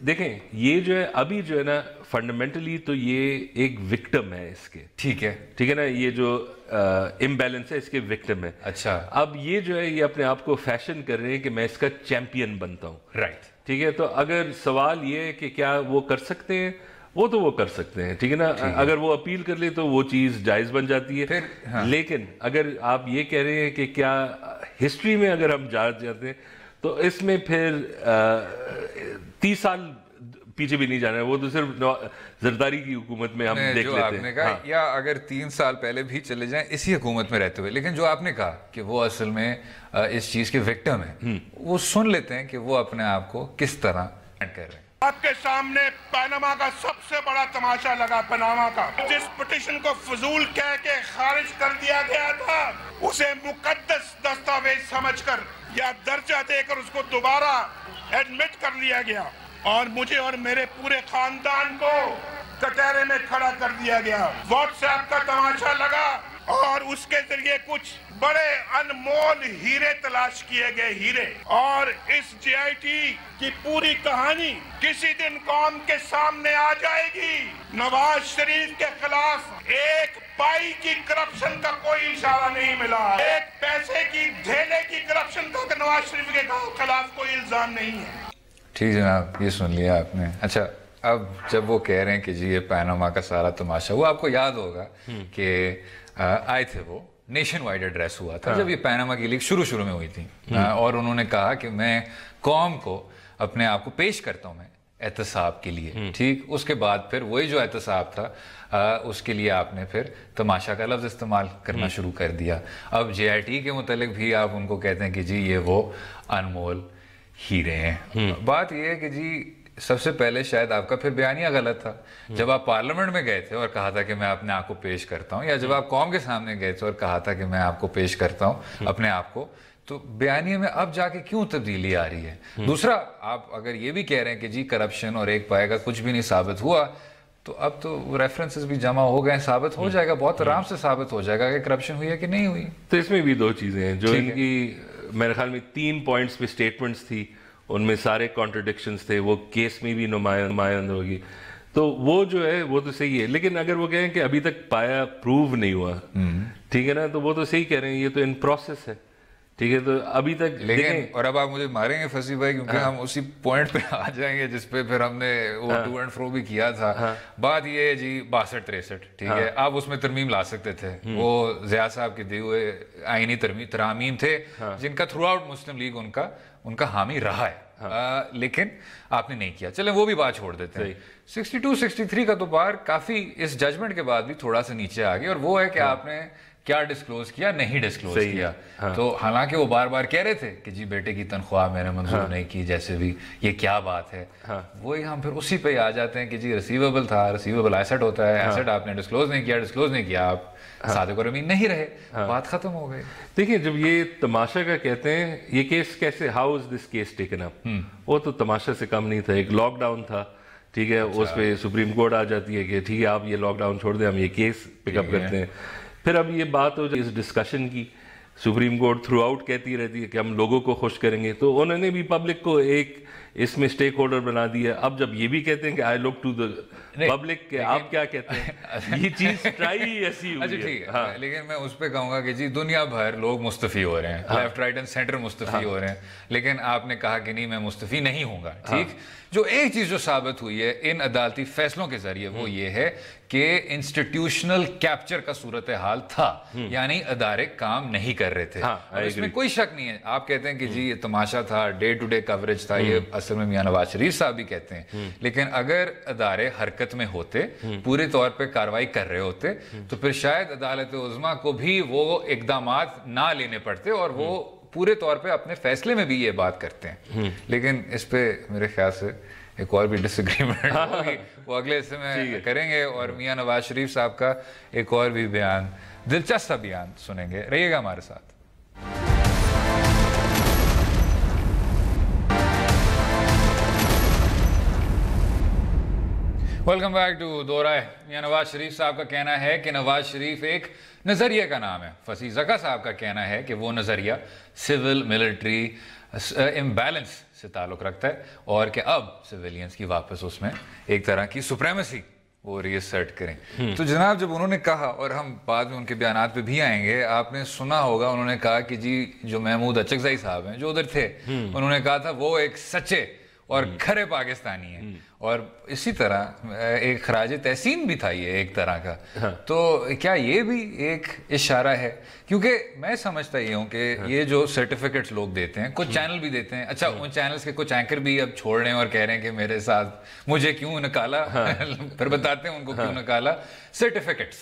دیکھیں یہ جو ہے ابھی جو ہے نا فنڈامنٹلی تو یہ ایک وکٹم ہے اس کے, ٹھیک ہے نا, یہ جو امبیلنس ہے اس کے وکٹم ہے. اچھا اب یہ جو ہے یہ اپنے آپ کو فیشن کر رہے ہیں کہ میں اس کا چیمپئن بنتا ہوں, رائٹ, ٹھیک ہے. تو اگر سوال یہ ہے کہ کیا وہ کر سکتے ہیں, وہ تو وہ کر سکتے ہیں, ٹھیک ہے نا. اگر وہ اپیل کر لے تو وہ چیز جائز بن جاتی ہے. لیکن اگر آپ یہ کہہ رہے ہیں کہ کیا ہسٹری میں اگر ہم جاتے ہیں تو اس میں پھر 30 سال پیچھے بھی نہیں جانا ہے, وہ تو صرف زرداری کی حکومت میں ہم دیکھ لیتے ہیں. کہا یا اگر 3 سال پہلے بھی چلے جائیں اسی حکومت میں رہتے ہوئے, لیکن جو آپ نے کہا کہ وہ اصل میں اس چیز کے وکٹم ہیں, وہ سن لیتے ہیں کہ وہ اپنے آپ کو کس طرح کر رہے ہیں. آپ کے سامنے پاناما کا سب سے بڑا تماشا لگا. پاناما کا جس پٹیشن کو فضول کہہ کے خارج کر دیا گیا تھا, اسے مقدس دستاویز سمجھ کر یا درجہ دے کر اس کو دوبارہ ایڈمٹ کر لیا گیا, اور مجھے اور میرے پورے خاندان کو کٹہرے میں کھڑا کر دیا گیا. واٹس ایپ کا تماشا لگا اور اس کے ذریعے کچھ بڑے انمول ہیرے تلاش کیے گئے, ہیرے. اور اس جے آئی ٹی کی پوری کہانی کسی دن قوم کے سامنے آ جائے گی. نواز شریف کے خلاف ایک پائی کی کرپشن کا کوئی اشارہ نہیں ملا, ایک پیسے کی دھیلے کی کرپشن کا نواز شریف کے خلاف کوئی الزام نہیں ہے. ٹھیک جناب, یہ سن لیا آپ نے. اچھا, اب جب وہ کہہ رہے ہیں کہ جی یہ پاناما کا سارا تماشا, وہ آپ کو یاد ہوگا کہ آئے تھے, وہ نیشن وائڈ ایڈریس ہوا تھا جب یہ پاناما کی لیک شروع میں ہوئی تھی, اور انہوں نے کہا کہ میں قوم کو اپنے آپ کو پیش کرتا ہوں میں احتساب کے لیے, ٹھیک. اس کے بعد پھر وہی جو احتساب تھا اس کے لیے آپ نے پھر تماشا کا لفظ استعمال کرنا شروع کر دیا. اب جے آئی ٹی کے متعلق بھی آپ ان کو کہتے ہیں کہ جی یہ وہ انمول ہیرے ہیں. بات یہ ہے کہ جی سب سے پہلے شاید آپ کا پھر بیانیہ غلط تھا. جب آپ پارلیمنٹ میں گئے تھے اور کہا تھا کہ میں اپنے آپ کو پیش کرتا ہوں, یا جب آپ قوم کے سامنے گئے تھے اور کہا تھا کہ میں آپ کو پیش کرتا ہوں اپنے آپ کو, تو بیانیے میں اب جا کے کیوں تبدیلی آ رہی ہے؟ دوسرا, آپ اگر یہ بھی کہہ رہے ہیں کہ جی کرپشن اور ایک پائے کا کچھ بھی نہیں ثابت ہوا, تو اب تو ریفرنسز بھی جمع ہو گئے, ثابت ہو جائے گا, بہت آرام سے ثابت ہو جائے گا کہ کرپشن ہوئی ہے کہ نہیں ہوئی. تو اس میں بھی 2 چیزیں ہیں جو ان کی میرے خیال میں 3 پوائنٹس پہ سٹیٹمنٹس تھی, ان میں سارے کانٹرڈکشنز تھے, وہ کیس میں بھی نمایاں ہوگی. تو وہ جو ہے وہ تو صحیح ہے, لیکن اگر وہ کہیں کہ ابھی تک پایا پروو نہیں ہوا, ٹھیک ہے نا, تو وہ تو صحیح کہہ رہے ہیں, یہ تو ان پروسیس ہے, ٹھیک ہے. تو ابھی تک لیکن, اور اب آپ مجھے ماریں گے فصیح بھائی, کیونکہ ہم اسی پوائنٹ پہ آ جائیں گے جس پہ پھر ہم نے وہ ٹو اینڈ فرو بھی کیا تھا. بات یہ ہے جی 62-63, ٹھیک ہے, آپ اس میں ترمیم لا سکتے تھے, وہ ضیاء صاحب کے دیے ہوئے آئینی ترامیم تھے جن کا تھرو آؤٹ مسلم لیگ ان کا حامی رہا ہے, لیکن آپ نے نہیں کیا. چلیں وہ بھی بات چھوڑ دیتے ہیں. 62-63 کا تو بار کافی اس ججمنٹ کے بعد بھی تھوڑا سا نیچے آ گیا, اور وہ ہے کہ آپ نے کیا ڈسکلوز کیا, نہیں ڈسکلوز کیا. تو حالانکہ وہ بار بار کہہ رہے تھے کہ جی بیٹے کی تنخواہ میں نے منظور نہیں کی, جیسے بھی, یہ کیا بات ہے. وہی ہم پھر اسی پہ آ جاتے ہیں کہ جی ریسیویبل تھا, ریسیویبل ایسٹ ہوتا ہے, ایسٹ آپ نے ڈسکلوز نہیں کیا, آپ صادق اور امین نہیں رہے, بات ختم ہو گئی. دیکھیں, جب یہ تماشا کا کہتے ہیں, یہ کیس کیسے, how is this case taken up, وہ تو تماشا سے کم نہیں تھا. ایک لاک ڈاؤن تھا, ٹھیک ہے, اس پہ سپریم کورٹ آ جاتی ہے کہ ٹھیک ہے آپ یہ لاک ڈاؤن چھوڑ دیں, ہم یہ کیس پک اپ کرتے ہیں. پھر اب یہ بات ہو جائے اس ڈسکشن کی, سپریم کورٹ تھرو آؤٹ کہتی رہتی ہے کہ ہم لوگوں کو خوش کریں گے, تو انہوں نے بھی پبلک کو ایک اس میں سٹیک ہولڈر بنا دیا. اب جب یہ بھی کہتے ہیں کہ آئی لک ٹو دا پبلک, کہ آپ کیا کہتے ہیں, یہ چیز ٹرائی ایسی ہوئی ہے. لیکن میں اس پہ کہوں گا کہ جی دنیا بھر لوگ مستفی ہو رہے ہیں, لیفٹ رائٹ اینڈ سینٹر مستفی ہو رہے ہیں, لیکن آپ نے کہا کہ نہیں میں مستفی نہیں ہوں گا, ٹھیک. جو ایک چیز جو ثابت ہوئی ہے ان عدالتی فیصلوں کے ذریعے وہ یہ ہے کہ انسٹیٹیوشنل کیپچر کا صورتحال تھا, یعنی ادارے کام نہیں کر رہے تھے. اس میں کوئی شک نہیں ہے. آپ کہتے ہیں کہ جی یہ تماشا تھا, ڈے ٹو ڈے کوریج تھا, یہ اصل میں میاں نواز شریف صاحب بھی کہتے ہیں, لیکن اگر ادارے حرکت میں ہوتے, پورے طور پہ کاروائی کر رہے ہوتے, تو پھر شاید عدالت عظمیٰ کو بھی وہ اقدامات نہ لینے پڑتے, اور وہ پورے طور پہ اپنے فیصلے میں بھی یہ بات کرتے ہیں. لیکن اس پہ میرے خیال سے ایک اور بھی ڈس ایگریمنٹ ہوگی, وہ اگلے حصے میں کریں گے, اور میاں نواز شریف صاحب کا ایک اور بھی بیان, دلچسپ بیان سنیں گے. رہیے گا ہمارے ساتھ. ویلکم بیک ٹو دو رائے. میاں نواز شریف صاحب کا کہنا ہے کہ نواز شریف ایک نظریے کا نام ہے. فصیح زکا صاحب کا کہنا ہے کہ وہ نظریہ سول ملٹری امبیلنس سے تعلق رکھتا ہے اور کہ اب سویلینز کی واپس اس میں ایک طرح کی سپریمیسی وہ ری اسرٹ کریں. تو جناب جب انہوں نے کہا, اور ہم بعد میں ان کے بیانات پہ بھی آئیں گے, آپ نے سنا ہوگا انہوں نے کہا کہ جی جو محمود اچکزئی صاحب ہیں جو ادھر تھے, انہوں نے کہا تھا وہ ایک سچے اور کھرے پاکستانی ہیں, اور اسی طرح ایک خراج تحسین بھی تھا یہ ایک طرح کا. تو کیا یہ بھی ایک اشارہ ہے؟ کیونکہ میں سمجھتا یہ ہوں کہ یہ جو سرٹیفکیٹس لوگ دیتے ہیں, کچھ چینل بھی دیتے ہیں, اچھا ان چینلز کے کچھ اینکر بھی اب چھوڑ رہے ہیں اور کہہ رہے ہیں کہ میرے ساتھ مجھے کیوں نکالا, پھر بتاتے ہیں ان کو کیوں نکالا. سرٹیفکیٹس,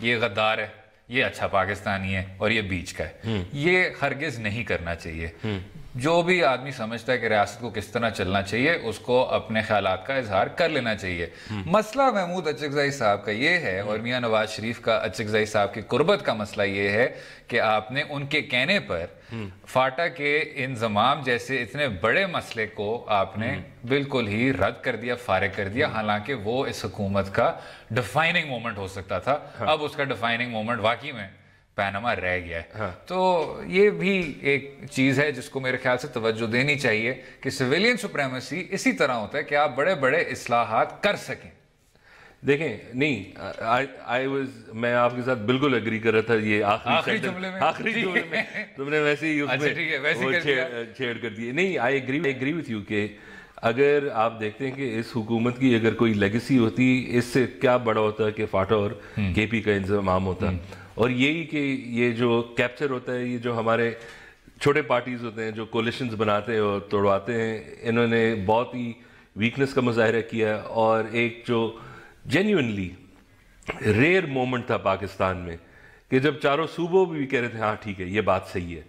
یہ غدار ہے, یہ اچھا پاکستانی ہے اور یہ بیچ کا ہے, یہ ہرگز نہیں کرنا چاہیے. جو بھی آدمی سمجھتا ہے کہ ریاست کو کس طرح چلنا چاہیے اس کو اپنے خیالات کا اظہار کر لینا چاہیے. مسئلہ محمود اچکزئی صاحب کا یہ ہے, اور میاں نواز شریف کا اچکزئی صاحب کی قربت کا مسئلہ یہ ہے کہ آپ نے ان کے کہنے پر فاٹا کے انضمام جیسے اتنے بڑے مسئلے کو آپ نے بالکل ہی رد کر دیا, فارغ کر دیا, حالانکہ وہ اس حکومت کا ڈیفائننگ مومنٹ ہو سکتا تھا. اب اس کا ڈیفائننگ مومنٹ واقعی میں پیناما رہ گیا ہے. تو یہ بھی ایک چیز ہے جس کو میرے خیال سے توجہ دینی چاہیے کہ سویلین سپریمیسی اسی طرح ہوتا ہے کہ آپ بڑے بڑے اصلاحات کر سکیں. دیکھیں نہیں, میں آپ کے ساتھ بالکل اگری کر رہا تھا. یہ آخری جملے میں تم نے ویسے ہی چھیڑ کر دی. نہیں, آئی ایگری وتھ یو کہ اگر آپ دیکھتے ہیں کہ اس حکومت کی اگر کوئی لیگیسی ہوتی, اس سے کیا بڑا ہوتا کہ فاٹا اور کے پی کا انضمام ہوتا. اور یہی کہ یہ جو کیپچر ہوتا ہے, یہ جو ہمارے چھوٹے پارٹیز ہوتے ہیں جو کولیشنز بناتے ہیں اور توڑواتے ہیں, انہوں نے بہت ہی ویکنس کا مظاہرہ کیا. اور ایک جو جینیونلی ریئر مومنٹ تھا پاکستان میں کہ جب چاروں صوبوں بھی کہہ رہے تھے ہاں ٹھیک ہے یہ بات صحیح ہے.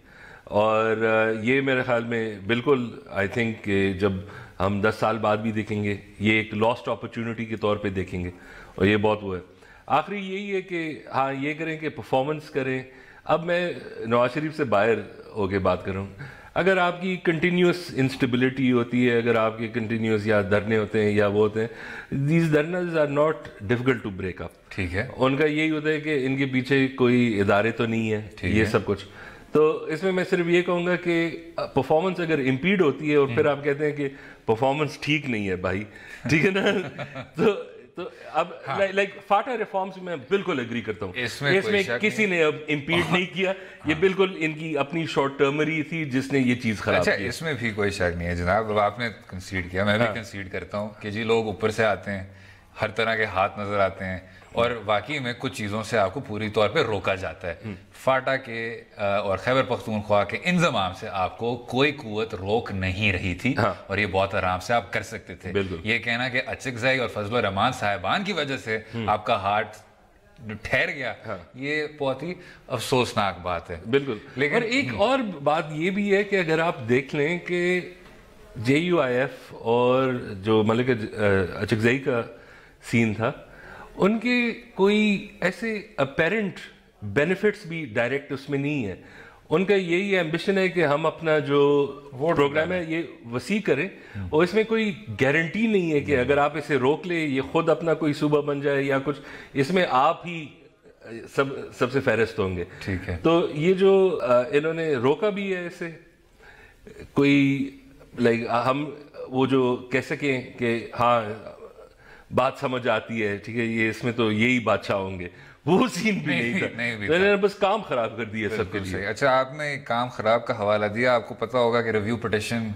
اور یہ میرے خیال میں بالکل آئی تھنک کہ جب ہم 10 سال بعد بھی دیکھیں گے یہ ایک لاسٹ اپرچونٹی کے طور پہ دیکھیں گے, اور یہ بہت وہ ہے. آخری یہی ہے کہ ہاں یہ کریں کہ پرفارمنس کریں. اب میں نواز شریف سے باہر ہو کے بات کر رہا ہوں. اگر آپ کی کنٹینیوس انسٹیبلٹی ہوتی ہے, اگر آپ کے کنٹینیوس یا دھرنے ہوتے ہیں یا وہ ہوتے ہیں, these dharnas are not difficult to break up. ٹھیک ہے, ان کا یہی ہوتا ہے کہ ان کے پیچھے کوئی ادارے تو نہیں ہے, یہ سب کچھ. تو اس میں صرف یہ کہوں گا کہ پرفارمنس اگر امپیڈ ہوتی ہے اور پھر آپ کہتے ہیں کہ پرفارمنس ٹھیک نہیں ہے بھائی, ٹھیک ہے نا, تو اب لائک فاٹا ریفارمز میں بالکل اگری کرتا ہوں. اس میں کسی نے اب امپیڈ نہیں کیا, یہ بالکل ان کی اپنی شارٹ ٹرمری تھی جس نے یہ چیز خراب کی. اس میں بھی کوئی شک نہیں ہے جناب. اب آپ نے کنسیڈ کیا, میں بھی کنسیڈ کرتا ہوں کہ جی لوگ اوپر سے آتے ہیں, ہر طرح کے ہاتھ نظر آتے ہیں, اور واقعی میں کچھ چیزوں سے آپ کو پوری طور پہ روکا جاتا ہے. فاٹا کے اور خیبر پختونخوا کے انضمام سے آپ کو کوئی قوت روک نہیں رہی تھی, اور یہ بہت آرام سے آپ کر سکتے تھے. یہ کہنا کہ اچکزئی اور فضل الرحمان صاحبان کی وجہ سے آپ کا ہارٹ ٹھہر گیا, یہ بہت ہی افسوسناک بات ہے. بالکل. لیکن ایک اور بات یہ بھی ہے کہ اگر آپ دیکھ لیں کہ JUIF اور جو ملک اچکزئی کا سین تھا, ان کے کوئی ایسے اپیرنٹ بینیفٹس بھی ڈائریکٹ اس میں نہیں ہے. ان کا یہی ایمبیشن ہے کہ ہم اپنا جو پروگرام ہے یہ وسیع کریں, اور اس میں کوئی گارنٹی نہیں ہے کہ اگر آپ اسے روک لیں یہ خود اپنا کوئی صوبہ بن جائے یا کچھ, اس میں آپ ہی سب سے فہرست ہوں گے. ٹھیک ہے. تو یہ جو انہوں نے روکا بھی ہے اسے, کوئی لائک ہم وہ جو کہہ سکیں کہ ہاں بات سمجھ آتی ہے, ٹھیک ہے, یہ اس میں تو یہی بادشاہ ہوں گے, وہ سین بھی نہیں تھا. انہوں نے بس کام خراب کر دیا سب کے لیے. اچھا, آپ نے کام خراب کا حوالہ دیا. آپ کو پتا ہوگا کہ ریویو پٹیشن,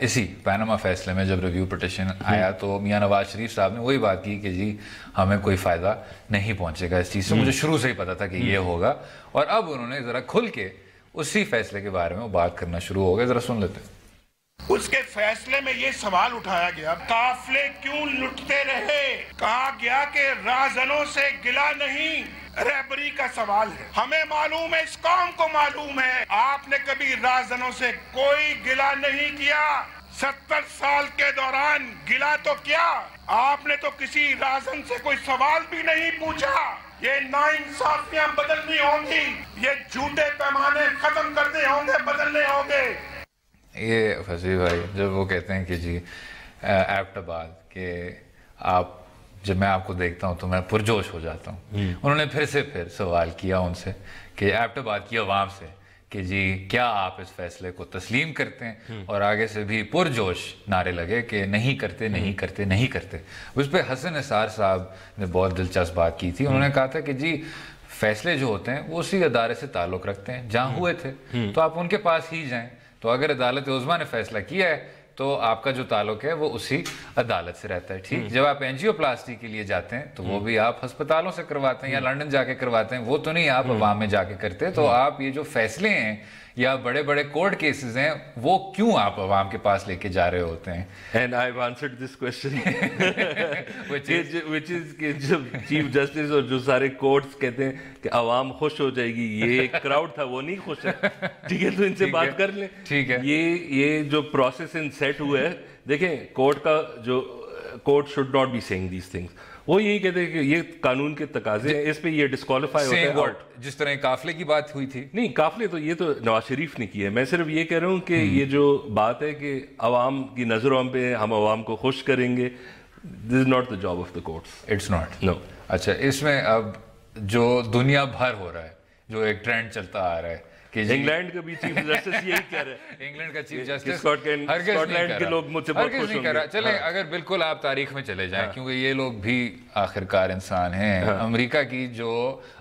اسی پیناما فیصلے میں جب ریویو پٹیشن آیا تو میاں نواز شریف صاحب نے وہی بات کی کہ جی ہمیں کوئی فائدہ نہیں پہنچے گا اس چیز سے. مجھے شروع سے ہی پتا تھا کہ یہ ہوگا, اور اب انہوں نے ذرا کھل کے اسی فیصلے کے بارے میں بات کرنا شروع ہو گئے. ذرا سن لیتے ہیں. اس کے فیصلے میں یہ سوال اٹھایا گیا, قافلے کیوں لٹتے رہے؟ کہا گیا کہ راہزنوں سے گلہ نہیں, رہبری کا سوال ہے. ہمیں معلوم ہے, اس قوم کو معلوم ہے, آپ نے کبھی راہزنوں سے کوئی گلہ نہیں کیا. 70 سال کے دوران گلہ تو کیا, آپ نے تو کسی راہزن سے کوئی سوال بھی نہیں پوچھا. یہ ناانصافیاں بدلنی ہوں گی, یہ جھوٹے پیمانے ختم کرنے ہوں گے, بدلنے ہوں گے. یہ فضیل بھائی جب وہ کہتے ہیں کہ جی ایبٹ آباد کہ آپ, جب میں آپ کو دیکھتا ہوں تو میں پرجوش ہو جاتا ہوں, انہوں نے پھر سوال کیا ان سے کہ ایبٹ آباد کی عوام سے کہ جی کیا آپ اس فیصلے کو تسلیم کرتے ہیں، اور آگے سے بھی پرجوش نعرے لگے کہ نہیں کرتے نہیں کرتے نہیں کرتے. اس پہ حسن نثار صاحب نے بہت دلچسپ بات کی تھی. انہوں نے کہا تھا کہ جی فیصلے جو ہوتے ہیں وہ اسی ادارے سے تعلق رکھتے ہیں جہاں ہوئے تھے، تو آپ ان کے پاس ہی جائیں. تو اگر عدالت عظمیٰ نے فیصلہ کیا ہے تو آپ کا جو تعلق ہے وہ اسی عدالت سے رہتا ہے. ٹھیک، جب آپ اینجیو پلاسٹی کے لیے جاتے ہیں تو وہ بھی آپ ہسپتالوں سے کرواتے ہیں یا لنڈن جا کے کرواتے ہیں، وہ تو نہیں آپ عوام میں جا کے کرتے. تو آپ یہ جو فیصلے ہیں یا بڑے بڑے کورٹ کیسز ہیں وہ کیوں آپ عوام کے پاس لے کے جا رہے ہوتے ہیں؟ And I've answered this question which is کہ جب چیف جسٹس اور جو سارے کورٹس کہتے ہیں کہ عوام خوش ہو جائے گی، یہ ایک کراؤڈ تھا وہ نہیں خوش ہے. ٹھیک ہے، تو ان سے بات کر لیں. ٹھیک ہے، یہ جو پروسیس ان سیٹ ہوا ہے، دیکھیں کورٹ کا جو court should not be seeing these things. وہ یہی کہتے ہیں کہ یہ قانون کے تقاضے ہیں، اس پہ یہ ڈسکوالیفائی ہوتا ہے. جس طرح قافلے کی بات ہوئی تھی، نہیں قافلے تو یہ تو نواز شریف نے کیا ہے. میں صرف یہ کہہ رہا ہوں کہ یہ جو بات ہے کہ عوام کی نظروں پہ ہم عوام کو خوش کریں گے، this is not the job of the courts. It's not. No. اچھا، اس میں اب جو دنیا بھر ہو رہا ہے، جو ایک ٹرینڈ چلتا آ رہا ہے کہ انگلینڈ کا بھی چیف جسٹس یہی کہہ رہا ہے، انگلینڈ کا چیف جسٹس اسکاٹ لینڈ کے لوگ مجھ سے بہت خوش ہوں گے. چلیں اگر بالکل آپ تاریخ میں چلے جائیں، کیونکہ یہ لوگ بھی آخرکار انسان ہیں. امریکہ کی جو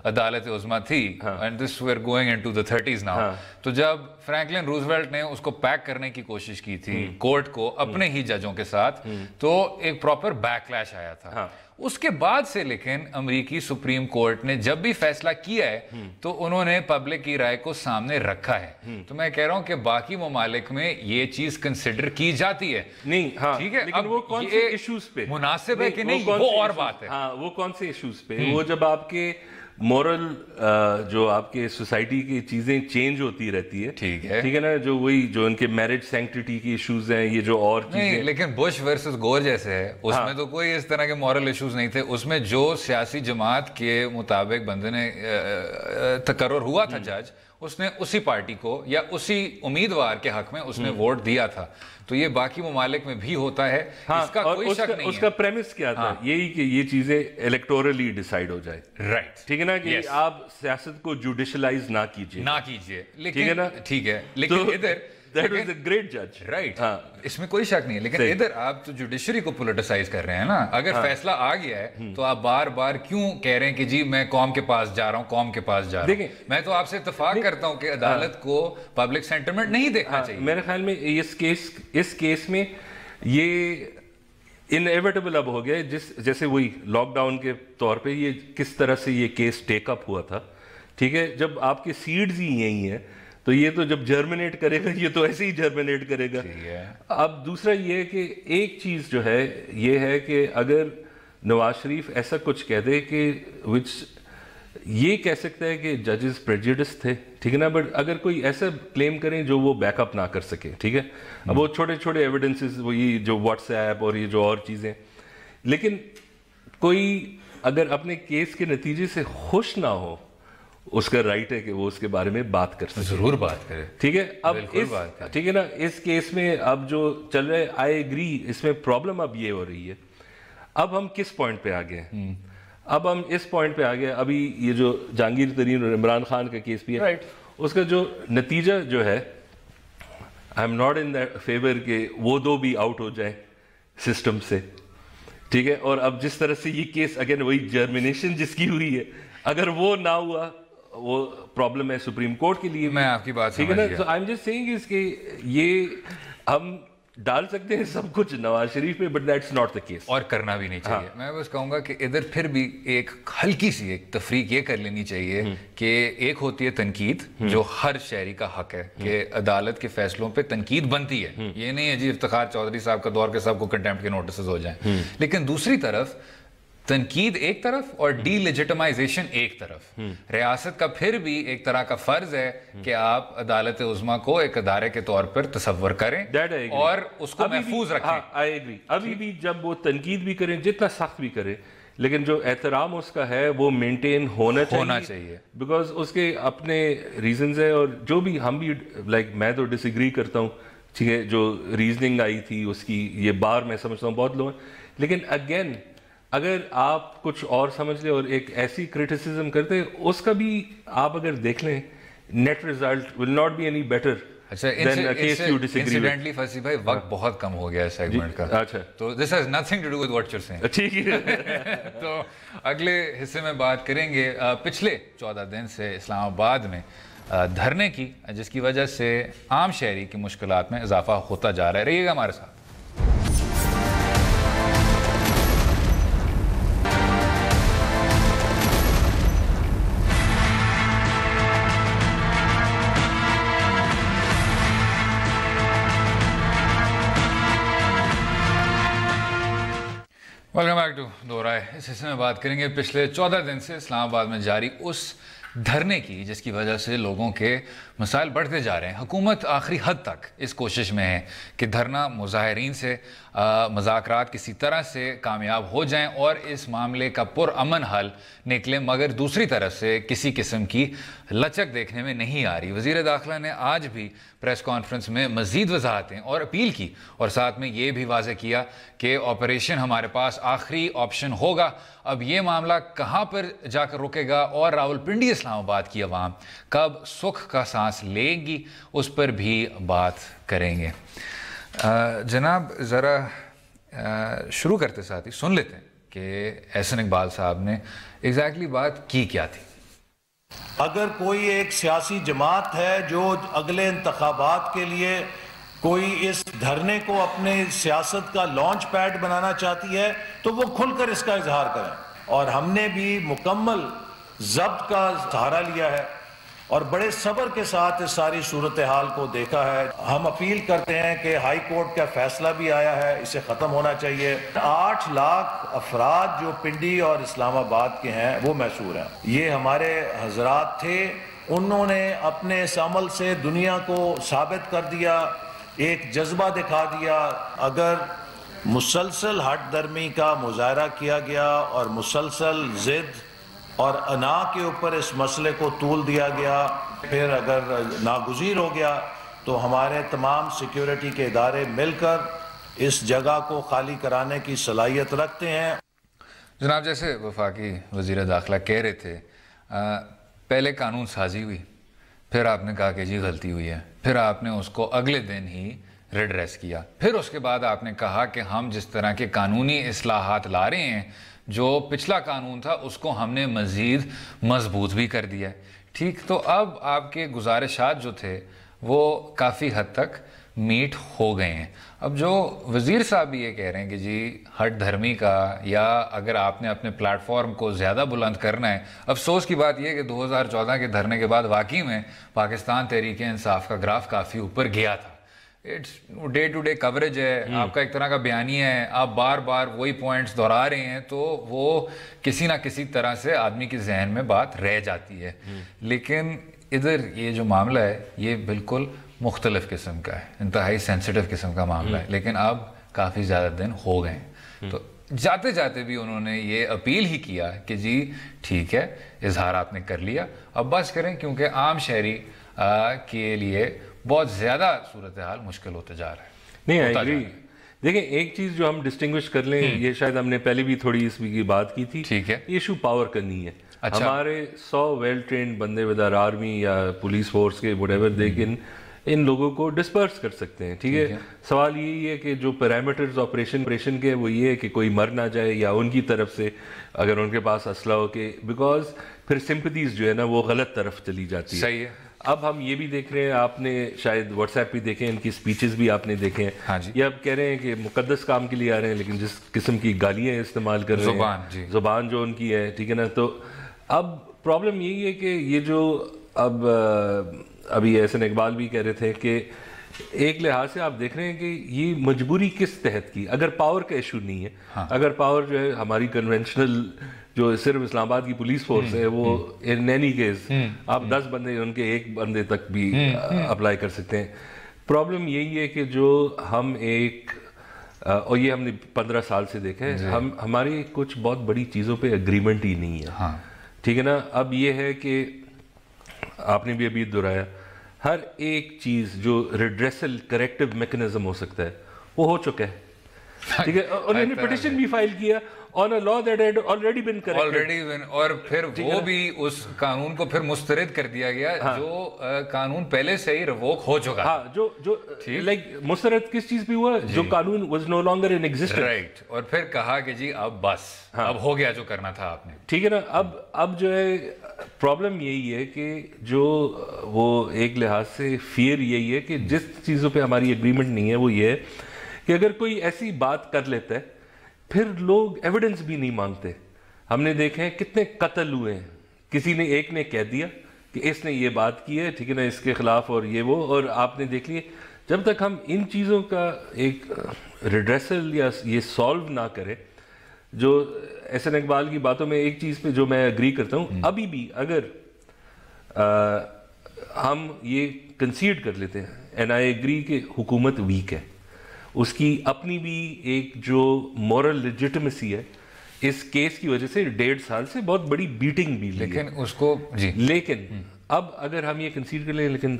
عدالت عظمیٰ تھی، and this we are going into the 30s now, تو جب فرینکلن روزویلٹ نے اس کو پیک کرنے کی کوشش کی تھی کورٹ کو اپنے ہی ججوں کے ساتھ، تو ایک پراپر بیک لیش آیا تھا. اس کے بعد سے لیکن امریکی سپریم کورٹ نے جب بھی فیصلہ کیا ہے تو انہوں نے پبلک کی رائے کو سامنے رکھا ہے. تو میں کہہ رہا ہوں کہ باقی ممالک میں یہ چیز کنسیڈر کی جاتی ہے. نہیں، ہاں ٹھیک ہے، لیکن وہ کون سے ایشوز پہ مناسب ہے کہ نہیں وہ اور بات ہے. ہاں، وہ کون سے ایشوز پہ؟ وہ جب آپ کے مورل جو آپ کے سوسائٹی کی چیزیں چینج ہوتی رہتی ہے. ٹھیک ہے نا، جو وہی جو ان کے میرج سینکٹیٹی کی ایشوز ہیں، یہ جو اور چیزیں. لیکن بش ورسز گور جیسے ہے، اس میں تو کوئی اس طرح کے مورل ایشوز نہیں تھے. اس میں جو سیاسی جماعت کے مطابق بندے نے تقرر ہوا تھا جج، اس نے اسی پارٹی کو یا اسی امیدوار کے حق میں اس نے ووٹ دیا تھا. تو یہ باقی ممالک میں بھی ہوتا ہے، اس کا کوئی شک نہیں ہے. اس کا پریمس کیا تھا؟ یہی کہ یہ چیزیں الیکٹورلی ڈیسائیڈ ہو جائے. رائٹ، ٹھیک ہے نا، کہ آپ سیاست کو جوڈیشلائز نہ کیجیے. ٹھیک ہے نا، ٹھیک ہے. لیکن ادھر That was a great judge. Right. اس میں کوئی شک نہیں ہے. لیکن ادھر آپ تو جوڈیشری کو پولیٹیسائز کر رہے ہیں نا. اگر فیصلہ آ گیا ہے تو آپ بار بار کیوں کہہ رہے ہیں کہ جی میں قوم کے پاس جا رہا ہوں، قوم کے پاس جا رہا ہوں. میں تو آپ سے اتفاق کرتا ہوں کہ عدالت کو پبلک سینٹیمنٹ نہیں دیکھنا چاہیے. میرے خیال میں اس کیس میں یہ انیویٹیبل اب ہو گیا، جیسے وہی لاک ڈاؤن کے طور پہ یہ کس طرح سے یہ کیس ٹیک اپ ہوا تھا. ٹھیک ہے، جب آپ کے سیڈز ہی یہی ہیں تو یہ تو جب جرمنیٹ کرے گا یہ تو ایسے ہی جرمنیٹ کرے گا. اب دوسرا یہ ہے کہ ایک چیز جو ہے یہ ہے کہ اگر نواز شریف ایسا کچھ کہہ دے کہ وچ یہ کہہ سکتا ہے کہ ججز پریجوڈس تھے، ٹھیک ہے نا، بٹ اگر کوئی ایسا کلیم کریں جو وہ بیک اپ نہ کر سکے. ٹھیک ہے، اب وہ چھوٹے چھوٹے ایویڈنسز، وہ یہ جو واٹس ایپ اور یہ جو اور چیزیں، لیکن کوئی اگر اپنے کیس کے نتیجے سے خوش نہ ہو، اس کا رائٹ ہے کہ وہ اس کے بارے میں بات کر سکے. ضرور بات کرے. ٹھیک ہے، اب ٹھیک ہے نا، اس کیس میں اب جو چل رہا ہے، آئی ایگری، اس میں پرابلم اب یہ ہو رہی ہے، اب ہم کس پوائنٹ پہ آ گئے ہیں؟ اب ہم اس پوائنٹ پہ آ گئے، ابھی یہ جو جہانگیر ترین اور عمران خان کا کیس بھی ہے، اس کا جو نتیجہ جو ہے، I am not in that favour کہ وہ دو بھی آؤٹ ہو جائیں سسٹم سے. ٹھیک ہے، اور اب جس طرح سے یہ کیس اگین وہی جرمنیشن جس کی ہوئی ہے، اگر وہ نہ ہوا، وہ پرابلم ہے سپریم کورٹ کے لیے. میں آپ کی بات ٹھیک ہے نا، تو آئی ایم جسٹ سیئنگ اس کہ یہ ہم ڈال سکتے ہیں سب کچھ نواز شریف پہ، but that's not the case, اور کرنا بھی نہیں چاہیے. میں بس کہوں گا کہ ادھر پھر بھی ایک ہلکی سی ایک تفریق یہ کر لینی چاہیے کہ ایک ہوتی ہے تنقید، جو ہر شہری کا حق ہے کہ عدالت کے فیصلوں پہ تنقید بنتی ہے. یہ نہیں ہے جی افتخار چودھری صاحب کا دور کے سب کو کنٹیمپٹ کے نوٹسز ہو جائیں. لیکن دوسری طرف تنقید ایک طرف اور ڈی لیجٹمائزیشن ایک طرف. ریاست کا پھر بھی ایک طرح کا فرض ہے کہ آپ عدالت عظمیٰ کو ایک ادارے کے طور پر تصور کریں اور اس کو محفوظ رکھیں. I agree. ابھی بھی جب وہ تنقید بھی کریں، جتنا سخت بھی کریں، لیکن جو احترام اس کا ہے وہ مینٹین ہونا چاہیے، بیکاز اس کے اپنے ریزنز ہیں. اور جو بھی ہم بھی لائک میں تو ڈس ایگری کرتا ہوں، ٹھیک ہے، جو ریزننگ آئی تھی اس کی، یہ بار میں سمجھتا ہوں بہت لو ہیں. لیکن اگین اگر آپ کچھ اور سمجھ لیں اور ایک ایسی کرٹیسزم کرتے، اس کا بھی آپ اگر دیکھ لیں net result will not be any better than a case you disagree with. Incidentally فصیح بھائی وقت بہت کم ہو گیا ہے سیگمنٹ کا. اچھا, تو this has nothing to do with what you're saying. ٹھیک ہے. تو اگلے حصے میں بات کریں گے پچھلے 14 دن سے اسلام آباد میں دھرنے کی, جس کی وجہ سے عام شہری کی مشکلات میں اضافہ ہوتا جا رہا ہے. رہیے گا ہمارے ساتھ. ویلکم بیک ٹو دو رائے. اس حصے میں بات کریں گے پچھلے 14 دن سے اسلام آباد میں جاری اس دھرنے کی جس کی وجہ سے لوگوں کے مسائل بڑھتے جا رہے ہیں. حکومت آخری حد تک اس کوشش میں ہے کہ دھرنا مظاہرین سے مذاکرات کسی طرح سے کامیاب ہو جائیں اور اس معاملے کا پرامن حل نکلے, مگر دوسری طرف سے کسی قسم کی لچک دیکھنے میں نہیں آ رہی. وزیر داخلہ نے آج بھی پریس کانفرنس میں مزید وضاحتیں اور اپیل کی, اور ساتھ میں یہ بھی واضح کیا کہ آپریشن ہمارے پاس آخری آپشن ہوگا. اب یہ معاملہ کہاں پر جا کر رکے گا اور راولپنڈی اسلام آباد کی عوام کب سکھ کا سانس لے گی, اس پر بھی بات کریں گے. جناب ذرا شروع کرتے ساتھ ہی سن لیتے ہیں کہ احسن اقبال صاحب نے ایگزیکٹلی بات کی کیا تھی. اگر کوئی ایک سیاسی جماعت ہے جو اگلے انتخابات کے لیے کوئی اس دھرنے کو اپنے سیاست کا لانچ پیڈ بنانا چاہتی ہے تو وہ کھل کر اس کا اظہار کریں, اور ہم نے بھی مکمل ضبط کا سہارا لیا ہے اور بڑے صبر کے ساتھ اس ساری صورتحال کو دیکھا ہے. ہم اپیل کرتے ہیں کہ ہائی کورٹ کا فیصلہ بھی آیا ہے, اسے ختم ہونا چاہیے. 8 لاکھ افراد جو پنڈی اور اسلام آباد کے ہیں وہ محصور ہیں. یہ ہمارے حضرات تھے, انہوں نے اپنے اس عمل سے دنیا کو ثابت کر دیا, ایک جذبہ دکھا دیا. اگر مسلسل ہٹ درمی کا مظاہرہ کیا گیا اور مسلسل ضد اور انا کے اوپر اس مسئلے کو طول دیا گیا, پھر اگر ناگزیر ہو گیا تو ہمارے تمام سیکیورٹی کے ادارے مل کر اس جگہ کو خالی کرانے کی صلاحیت رکھتے ہیں. جناب جیسے وفاقی وزیر داخلہ کہہ رہے تھے, پہلے قانون سازی ہوئی, پھر آپ نے کہا کہ جی غلطی ہوئی ہے, پھر آپ نے اس کو اگلے دن ہی ریڈریس کیا, پھر اس کے بعد آپ نے کہا کہ ہم جس طرح کے قانونی اصلاحات لا رہے ہیں, جو پچھلا قانون تھا اس کو ہم نے مزید مضبوط بھی کر دیا ہے. ٹھیک, تو اب آپ کے گزارشات جو تھے وہ کافی حد تک میٹ ہو گئے ہیں. اب جو وزیر صاحب بھی یہ کہہ رہے ہیں کہ جی ہٹ دھرمی کا, یا اگر آپ نے اپنے پلیٹ فارم کو زیادہ بلند کرنا ہے, افسوس کی بات یہ ہے کہ 2014 کے دھرنے کے بعد واقعی میں پاکستان تحریک انصاف کا گراف کافی اوپر گیا تھا. ڈے ٹو ڈے کوریج ہے, آپ کا ایک طرح کا بیانیہ ہے, آپ بار بار وہی پوائنٹس دہرا رہے ہیں, تو وہ کسی نہ کسی طرح سے آدمی کے ذہن میں بات رہ جاتی ہے. لیکن ادھر یہ جو معاملہ ہے یہ بالکل مختلف قسم کا ہے, انتہائی سینسٹیو قسم کا معاملہ ہے, لیکن اب کافی زیادہ دن ہو گئے ہیں. تو جاتے جاتے بھی انہوں نے یہ اپیل ہی کیا کہ جی ٹھیک ہے, اظہار آپ نے کر لیا, اب بس کریں, کیونکہ عام شہری کے لیے بہت زیادہ صورتحال مشکل ہوتے جا رہا ہے. نہیں ایگری. دیکھیں ایک چیز جو ہم ڈسٹنگوش کر لیں, یہ شاید ہم نے پہلے بھی تھوڑی اس کی بات کی تھی, ٹھیک ہے, ایشو پاور کا نہیں ہے. ہمارے 100 ویل ٹرینڈ بندے ودار آرمی یا پولیس فورس کے whatever they can ان لوگوں کو ڈسپرس کر سکتے ہیں. ٹھیک ہے, سوال یہی ہے کہ جو پیرامیٹرز آپریشن کے وہ یہ ہے کہ کوئی مر نہ جائے, یا ان کی طرف سے اگر ان کے پاس اسلحہ ہو کے, بیکاز پھر سمپتیز جو ہے نا وہ غلط طرف چلی جاتی ہے. صحیح ہے. اب ہم یہ بھی دیکھ رہے ہیں, آپ نے شاید واٹس ایپ پہ دیکھیں, ان کی سپیچز بھی آپ نے دیکھے ہیں, یہ اب کہہ رہے ہیں کہ مقدس کام کے لیے آ رہے ہیں, لیکن جس قسم کی گالیاں استعمال کر رہے ہیں, زبان جو ان کی ہے, ٹھیک ہے نا. تو اب پرابلم یہی ہے کہ یہ جو ابھی احسن اقبال بھی کہہ رہے تھے کہ ایک لحاظ سے آپ دیکھ رہے ہیں کہ یہ مجبوری کس تحت کی, اگر پاور کا ایشو نہیں ہے, اگر پاور جو ہے ہماری کنونشنل جو صرف اسلام آباد کی پولیس فورس ہے وہ ان اینی کیس آپ 10 بندے ان کے ایک بندے تک بھی اپلائی کر سکتے ہیں. پرابلم یہی ہے کہ جو ہم ایک, اور یہ ہم نے 15 سال سے دیکھا ہے, ہماری کچھ بہت بڑی چیزوں پہ اگریمنٹ ہی نہیں ہے. ٹھیک ہے نا. اب یہ ہے کہ آپ نے بھی ابھی دہرایا, ہر ایک چیز جو ریڈریسل کریکٹیو میکنزم ہو سکتا ہے وہ ہو چکا ہے. ٹھیک ہے, انہوں نے پٹیشن بھی فائل کیا, on a law that had already been corrected. اور پھر وہ بھی اس قانون کو پھر مسترد کر دیا گیا جو قانون پہلے سے ہی ریووک ہو چکا. ہاں جو لائک مسترد کس چیز پہ ہوا؟ جو قانون was no longer in existence. Right. اور پھر کہا کہ جی اب بس اب ہو گیا جو کرنا تھا آپ نے. ٹھیک ہے نا. اب جو ہے پرابلم یہی ہے کہ جو وہ ایک لحاظ سے فیئر یہی ہے کہ جس چیزوں پہ ہماری ایگریمنٹ نہیں ہے وہ یہ ہے کہ اگر کوئی ایسی بات کر لیتا ہے پھر لوگ ایویڈنس بھی نہیں مانگتے. ہم نے دیکھے ہیں کتنے قتل ہوئے ہیں, کسی نے ایک نے کہہ دیا کہ اس نے یہ بات کی ہے, ٹھیک ہے نا, اس کے خلاف اور یہ وہ, اور آپ نے دیکھ لیے جب تک ہم ان چیزوں کا ایک ریڈریسل یا یہ سالو نہ کرے. جو احسن اقبال کی باتوں میں ایک چیز پہ جو میں اگری کرتا ہوں, ابھی بھی اگر ہم یہ کنسیڈ کر لیتے ہیں اینڈ آئی ایگری کہ حکومت ویک ہے, اس کی اپنی بھی ایک جو مورل لیجٹمیسی ہے اس کیس کی وجہ سے 1.5 سال سے بہت بڑی بیٹنگ بھی لی, لیکن اس کو جی لیکن اب اگر ہم یہ کنسیڈر کر لیں, لیکن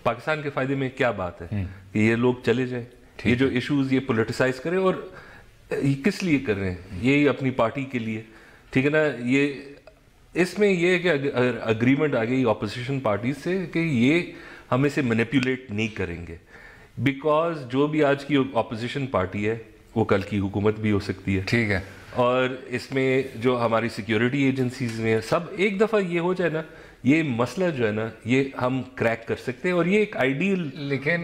پاکستان کے فائدے میں کیا بات ہے کہ یہ لوگ چلے جائیں, یہ جو ایشوز یہ پولیٹیسائز کریں, اور یہ کس لیے کر رہے ہیں؟ یہی اپنی پارٹی کے لیے, ٹھیک ہے نا. یہ اس میں یہ ہے کہ اگر اگریمنٹ آ گئی اپوزیشن پارٹیز سے کہ یہ ہم اسے مینیپولیٹ نہیں کریں گے, بیکاز جو بھی آج کی اپوزیشن پارٹی ہے وہ کل کی حکومت بھی ہو سکتی ہے, ٹھیک ہے. اور اس میں جو ہماری سیکیورٹی ایجنسیز میں سب ایک دفعہ یہ ہو جائے نا, یہ مسئلہ جو ہے نا یہ ہم کریک کر سکتے ہیں, اور یہ ایک آئیڈیل لیکن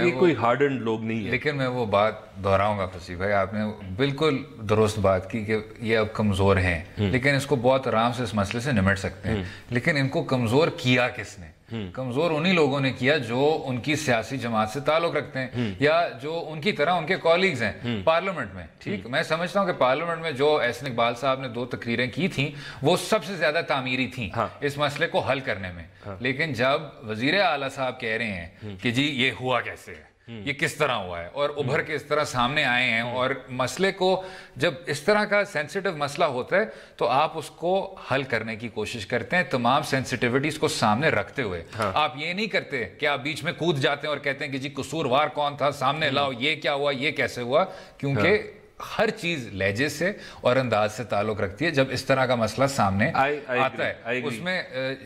یہ کوئی ہارڈ اینڈ لوگ نہیں ہے. لیکن میں وہ بات دہراؤں گا فصیح بھائی, آپ نے بالکل درست بات کی کہ یہ اب کمزور ہیں, لیکن اس کو بہت آرام سے اس مسئلے سے نمٹ سکتے ہیں. لیکن ان کو کمزور کیا کس نے؟ کمزور انہی لوگوں نے کیا جو ان کی سیاسی جماعت سے تعلق رکھتے ہیں, یا جو ان کی طرح ان کے کولیگز ہیں پارلیمنٹ میں. ٹھیک, میں سمجھتا ہوں کہ پارلیمنٹ میں جو احسن اقبال صاحب نے 2 تقریریں کی تھیں وہ سب سے زیادہ تعمیری تھیں اس مسئلے کو حل کرنے میں. لیکن جب وزیر اعلیٰ صاحب کہہ رہے ہیں کہ جی یہ ہوا کیسے ہے, یہ کس طرح ہوا ہے, اور ابھر کے اس طرح سامنے آئے ہیں, اور مسئلے کو جب اس طرح کا سینسیٹیو مسئلہ ہوتا ہے تو آپ اس کو حل کرنے کی کوشش کرتے ہیں تمام سینسیٹیوٹیز کو سامنے رکھتے ہوئے. آپ یہ نہیں کرتے کہ آپ بیچ میں کود جاتے ہیں اور کہتے ہیں کہ جی قصوروار کون تھا, سامنے لاؤ, یہ کیا ہوا, یہ کیسے ہوا, کیونکہ ہر چیز لہجے سے اور انداز سے تعلق رکھتی ہے. جب اس طرح کا مسئلہ سامنے آتا ہے, اس میں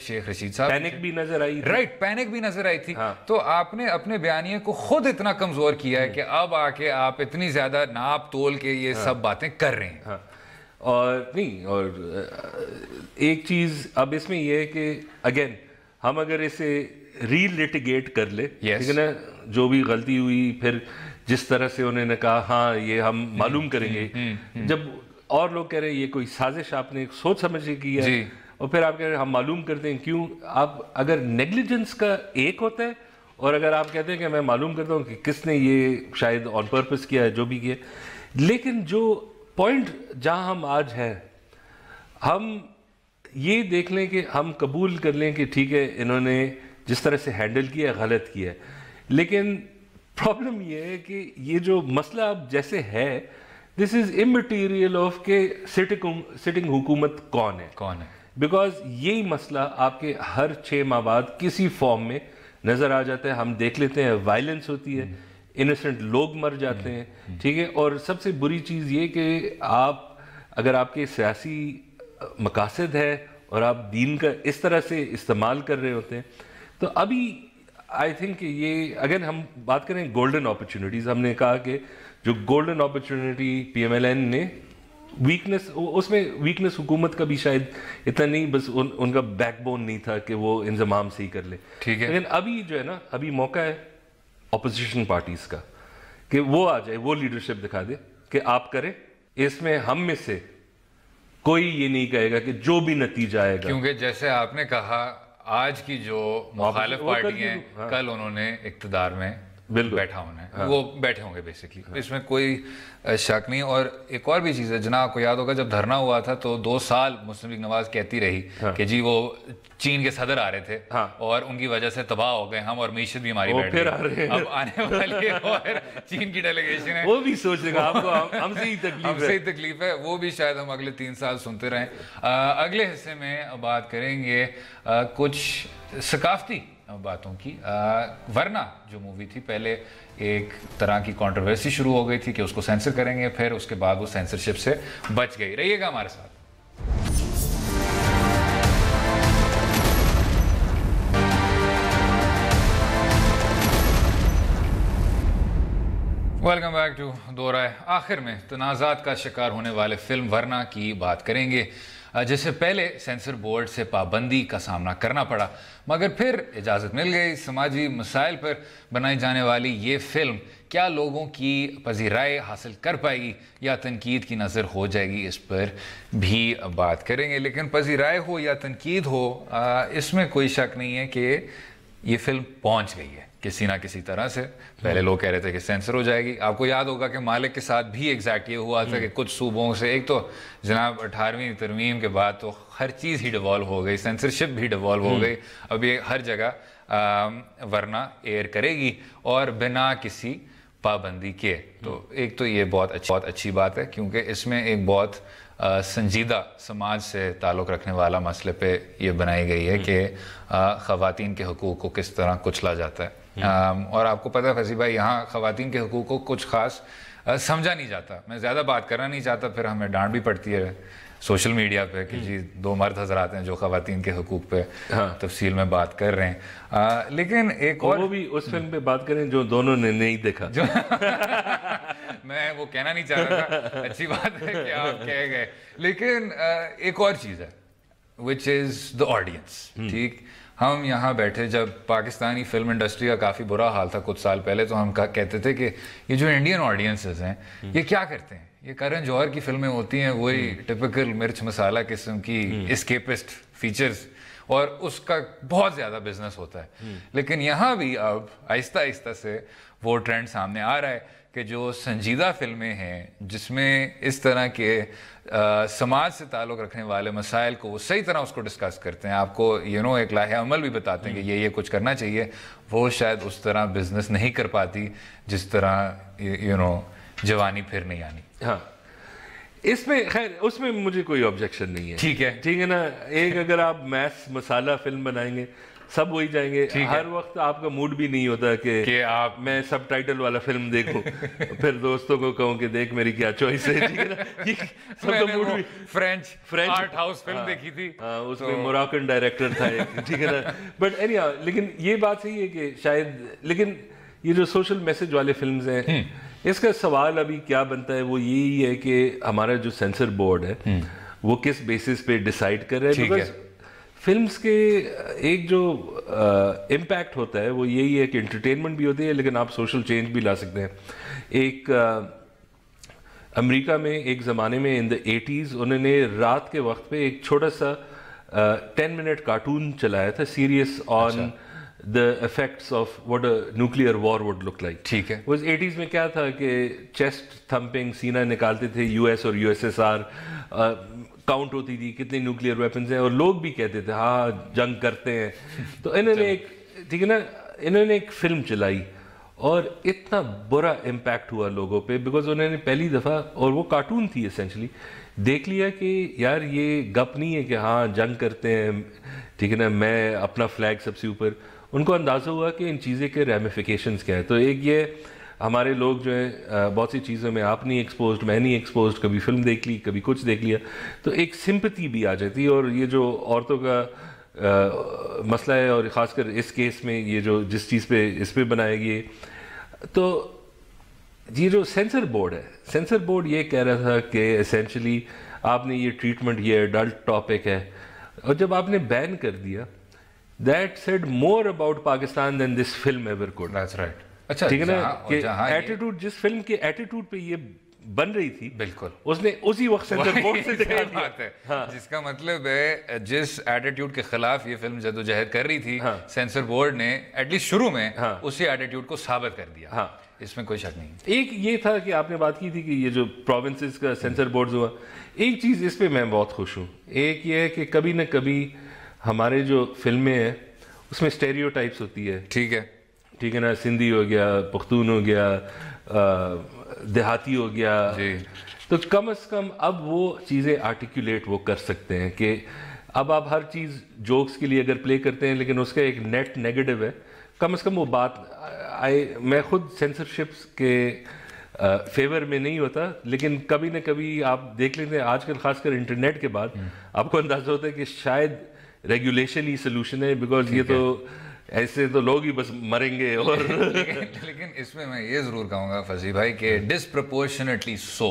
شیخ رشید صاحب پینک بھی نظر آئی, رائٹ, پینک بھی نظر آئی تھی. تو آپ نے اپنے بیانیے کو خود اتنا کمزور کیا ہے کہ اب آ کے آپ اتنی زیادہ ناپ تول کے یہ سب باتیں کر رہے ہیں. اور نہیں, اور ایک چیز اب اس میں یہ ہے کہ اگین ہم اگر اسے ری لیٹیگیٹ کر لے, ٹھیک ہے نا, جو بھی غلطی ہوئی پھر جس طرح سے انہوں نے کہا ہاں یہ ہم معلوم کریں گے, جب اور لوگ کہہ رہے ہیں یہ کوئی سازش آپ نے سوچ سمجھ کے کی ہے, اور پھر آپ کہہ رہے ہیں ہم معلوم کرتے ہیں. کیوں؟ آپ اگر نیگلیجنس کا ایک ہوتا ہے, اور اگر آپ کہتے ہیں کہ میں معلوم کرتا ہوں کہ کس نے یہ شاید آن پرپس کیا ہے, جو بھی کیا, لیکن جو پوائنٹ جہاں ہم آج ہیں, ہم یہ دیکھ لیں کہ ہم قبول کر لیں کہ ٹھیک ہے انہوں نے جس طرح سے ہینڈل کیا غلط کیا ہے, لیکن پرابلم یہ ہے کہ یہ جو مسئلہ اب جیسے ہے, دس از امٹیریل آف کہ سٹنگ حکومت کون ہے, بیکاز یہی مسئلہ آپ کے ہر 6 ماہ بعد کسی فارم میں نظر آ جاتا ہے. ہم دیکھ لیتے ہیں وائلنس ہوتی ہے, انوسنٹ لوگ مر جاتے ہیں, ٹھیک ہے. اور سب سے بری چیز یہ کہ آپ اگر آپ کے سیاسی مقاصد ہے اور آپ دین کا اس طرح سے استعمال کر رہے ہوتے ہیں, تو ابھی آئی تھنک یہ اگر ہم بات کریں گولڈن اپرچونٹیز, ہم نے کہا کہ جو golden opportunity P M L N نے ویکنس, اس میں ویکنس حکومت کا بھی شاید اتنا نہیں, بس ان کا بیک بون نہیں تھا کہ وہ انضمام سے ہی کر لے, ٹھیک ہے. لیکن ابھی جو ہے نا, ابھی موقع ہے اپوزیشن پارٹیز کا کہ وہ آ جائے, وہ لیڈرشپ دکھا دے کہ آپ کریں. اس میں ہم میں سے کوئی یہ نہیں کہے گا کہ جو بھی نتیجہ آئے گا, کیونکہ جیسے آپ نے کہا آج کی جو مخالف پارٹی ہیں کل انہوں نے اقتدار میں بیٹھا ہونا ہے, وہ بیٹھے ہوں گے بیسکلی, اس میں کوئی شک نہیں. اور ایک اور بھی چیز ہے, جناب آپ کو یاد ہوگا جب دھرنا ہوا تھا تو 2 سال مسلم لیگ نواز کہتی رہی کہ جی وہ چین کے صدر آ رہے تھے اور ان کی وجہ سے تباہ ہو گئے ہم, اور معیشت بھی ہماری بیٹھ گئی. اب آنے والی اور چین کی ڈیلیگیشن ہے, وہ بھی سوچ لے گا آپ کو ہم سے ہی تکلیف ہے, وہ بھی شاید ہم اگلے 3 سال سنتے رہیں. اگلے حصے میں بات کریں گے کچھ ثقافتی باتوں کی. ورنہ جو مووی تھی پہلے ایک طرح کی کنٹروورسی شروع ہو گئی تھی کہ اس کو سینسر کریں گے, پھر اس کے بعد وہ سینسرشپ سے بچ گئی. رہیے گا ہمارے ساتھ. ویلکم بیک ٹو دو رائے. آخر میں تنازعات کا شکار ہونے والے فلم ورنہ کی بات کریں گے, جسے پہلے سینسر بورڈ سے پابندی کا سامنا کرنا پڑا مگر پھر اجازت مل گئی. سماجی مسائل پر بنائی جانے والی یہ فلم کیا لوگوں کی پذیرائی حاصل کر پائے گی یا تنقید کی نظر ہو جائے گی, اس پر بھی بات کریں گے. لیکن پذیرائی ہو یا تنقید ہو, اس میں کوئی شک نہیں ہے کہ یہ فلم پہنچ گئی ہے کسی نہ کسی طرح سے. پہلے لوگ کہہ رہے تھے کہ سینسر ہو جائے گی. آپ کو یاد ہوگا کہ مالک کے ساتھ بھی ایگزیکٹ یہ ہوا تھا کہ کچھ صوبوں سے, ایک تو جناب 18ویں ترمیم کے بعد تو ہر چیز ہی ڈیوالو ہو گئی, سینسرشپ بھی ڈیوالو ہو گئی. اب یہ ہر جگہ ورنہ ایئر کرے گی اور بنا کسی پابندی کے. تو ایک تو یہ بہت اچھی بات ہے کیونکہ اس میں ایک بہت سنجیدہ سماج سے تعلق رکھنے والا مسئلے پہ یہ بنائی گئی ہے کہ خواتین کے حقوق کو کس طرح کچلا جاتا ہے. اور آپ کو پتہ ہے فیضی بھائی, یہاں خواتین کے حقوق کو کچھ خاص سمجھا نہیں جاتا. میں زیادہ بات کرنا نہیں چاہتا, پھر ہمیں ڈانٹ بھی پڑتی ہے سوشل میڈیا پہ کہ جی دو مرد حضرات ہیں جو خواتین کے حقوق پہ تفصیل میں بات کر رہے ہیں. لیکن ایک اور وہ بھی اس فلم پہ بات کریں جو دونوں نے نہیں دیکھا. میں وہ کہنا نہیں چاہ رہا تھا, اچھی بات ہے کہ آپ کہہ گئے. لیکن ایک اور چیز ہے which is the audience. ٹھیک, ہم یہاں بیٹھے, جب پاکستانی فلم انڈسٹری کا کافی برا حال تھا کچھ سال پہلے, تو ہم کہتے تھے کہ یہ جو انڈین آڈینسز ہیں یہ کیا کرتے ہیں, یہ کرن جوہر کی فلمیں ہوتی ہیں, وہی ٹپکل مرچ مسالہ قسم کی اسکیپسٹ فیچرز, اور اس کا بہت زیادہ بزنس ہوتا ہے. لیکن یہاں بھی اب آہستہ آہستہ سے وہ ٹرینڈ سامنے آ رہا ہے کہ جو سنجیدہ فلمیں ہیں جس میں اس طرح کے سماج سے تعلق رکھنے والے مسائل کو وہ صحیح طرح اس کو ڈسکس کرتے ہیں, آپ کو ایک لاہے عمل بھی بتاتے ہیں کہ یہ کچھ کرنا چاہیے, وہ شاید اس طرح بزنس نہیں کر پاتی جس طرح جوانی پھر نہیں آنی. ہاں, اس میں خیر اس میں مجھے کوئی آبجیکشن نہیں ہے. ٹھیک ہے نا. ایک اگر آپ میس مسالہ فلم بنائیں گے سب وہی جائیں گے. ہر وقت آپ کا موڈ بھی نہیں ہوتا کہ آپ میں سب ٹائٹل والا فلم دیکھوں, پھر دوستوں کو کہوں کہ دیکھ میری کیا چوائس ہے. ٹھیک ہے نا, سب کا موڈ بھی. فرینچ آرٹ ہاؤس فلم دیکھی تھی, اس میں موراکن ڈائریکٹر تھا ایک. ٹھیک ہے نا. بٹ لیکن یہ بات صحیح ہے کہ شاید, لیکن یہ جو سوشل میسج والے فلمز ہیں اس کا سوال ابھی کیا بنتا ہے وہ یہی ہے کہ ہمارا جو سینسر بورڈ ہے وہ کس بیسس پہ ڈیسائیڈ کر رہے ہیں. بیکاز فلمز کے ایک جو امپیکٹ ہوتا ہے وہ یہی ہے کہ انٹرٹینمنٹ بھی ہوتی ہے لیکن آپ سوشل چینج بھی لا سکتے ہیں. ایک امریکہ میں ایک زمانے میں ان دا 80s انہوں نے رات کے وقت پہ ایک چھوٹا سا 10 منٹ کارٹون چلایا تھا, serious on the effects of what a nuclear war would look like. ٹھیک ہے. وہ 80s میں کیا تھا کہ چیسٹ تھمپنگ سینہ نکالتے تھے, یو ایس اور USSR کاؤنٹ ہوتی تھی کتنے نیوکلیئر ویپنز ہیں, اور لوگ بھی کہتے تھے ہاں جنگ کرتے ہیں. تو انہوں نے ایک, ٹھیک ہے نا, انہوں نے ایک فلم چلائی اور اتنا برا امپیکٹ ہوا لوگوں پہ, بیکاز انہوں نے پہلی دفعہ, اور وہ کارٹون تھی اسینشلی, دیکھ لیا کہ یار یہ گپ نہیں ہے کہ ہاں جنگ کرتے ہیں, ٹھیک ہے نا, میں اپنا فلیگ سب سے اوپر. ان کو اندازہ ہوا کہ ان چیزیں کے ریمیفیکیشنز کیا ہے. تو ایک یہ ہمارے لوگ جو ہیں بہت سی چیزوں میں آپ نہیں ایکسپوزڈ, میں نہیں ایکسپوزڈ, کبھی فلم دیکھ لی کبھی کچھ دیکھ لیا, تو ایک سمپتھی بھی آ جاتی. اور یہ جو عورتوں کا مسئلہ ہے, اور خاص کر اس کیس میں یہ جو جس چیز پہ اس پہ بنایا گیا, تو یہ جو سینسر بورڈ ہے, سینسر بورڈ یہ کہہ رہا تھا کہ اسینشلی آپ نے یہ ٹریٹمنٹ, یہ ایڈلٹ ٹاپک ہے, اور جب آپ نے بین کر دیا that said more about Pakistan than this film ever could. That's right. اچھا, ٹھیک ہے نا, کہ ایٹیٹیوڈ, جس فلم کے ایٹیٹیوڈ پہ یہ بن رہی تھی, بالکل اس نے اسی وقت سینسر بورڈ سے دکھا دیا. جس کا مطلب ہے جس ایٹیٹیوڈ کے خلاف یہ فلم جدوجہد کر رہی تھی, سینسر بورڈ نے ایٹ لیسٹ شروع میں اسی ایٹیٹیوڈ کو ثابت کر دیا. اس میں کوئی شک نہیں. ایک یہ تھا کہ آپ نے بات کی تھی کہ یہ جو پروونسز کا سینسر بورڈز ہوا, ایک چیز اس پہ میں بہت خوش ہوں. ایک یہ ہے کہ کبھی نہ کبھی ہمارے جو فلمیں ہیں اس میں اسٹیریو ٹائپس ہوتی ہے. ٹھیک ہے, ٹھیک ہے نا, سندھی ہو گیا, پختون ہو گیا, دیہاتی ہو گیا, تو کم از کم اب وہ چیزیں آرٹیکولیٹ وہ کر سکتے ہیں کہ اب آپ ہر چیز جوکس کے لیے اگر پلے کرتے ہیں لیکن اس کا ایک نیٹ نیگیٹو ہے، کم از کم وہ بات میں خود سینسرشپس کے فیور میں نہیں ہوتا، لیکن کبھی نہ کبھی آپ دیکھ لیتے ہیں آج کل خاص کر انٹرنیٹ کے بعد آپ کو اندازہ ہوتا ہے کہ شاید ریگولیشن ہی سولوشن ہے، بیکاز یہ تو ایسے تو لوگ ہی بس مریں گے. اور لیکن اس میں یہ ضرور کہوں گا فضی بھائی کہ ڈسپرپورشنٹلی سو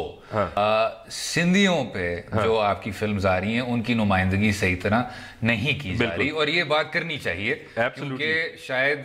سندھیوں پہ جو آپ کی فلمز آ رہی ہیں ان کی نمائندگی صحیح طرح نہیں کی جا رہی، اور یہ بات کرنی چاہیے کیونکہ شاید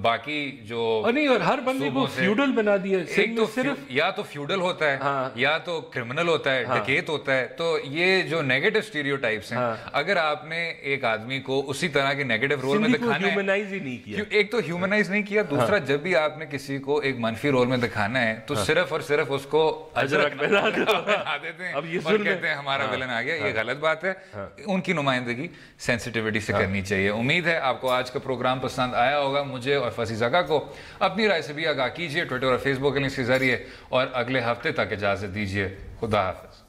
باقی جو نہیں، اور ہر بندے کو فیوڈل بنا دیا، ایک تو صرف یا تو فیوڈل ہوتا ہے یا تو کرمنل ہوتا ہے، ڈکیت ہوتا ہے. تو یہ جو نیگیٹو اسٹیریوٹائپس ہیں، اگر آپ نے ایک آدمی کو اسی طرح کے نیگیٹو رول میں دکھانا ہے، ایک تو ہیومنائز نہیں کیا، دوسرا جب بھی آپ نے کسی کو ایک منفی رول میں دکھانا ہے تو صرف اور صرف اس کو اجرک بنا دیتے ہیں اور کہتے ہیں ہمارا ولن آ گیا. یہ غلط بات ہے، ان کی نمائندگی سینسٹیوٹی سے کرنی چاہیے. امید ہے آپ کو آج کا پروگرام پسند آیا ہوگا. مجھے اور فضی زکا کو اپنی رائے سے بھی آگاہ کیجیے ٹویٹر اور فیس بک کے ذریعے، اور اگلے ہفتے تک اجازت دیجیے. خدا حافظ.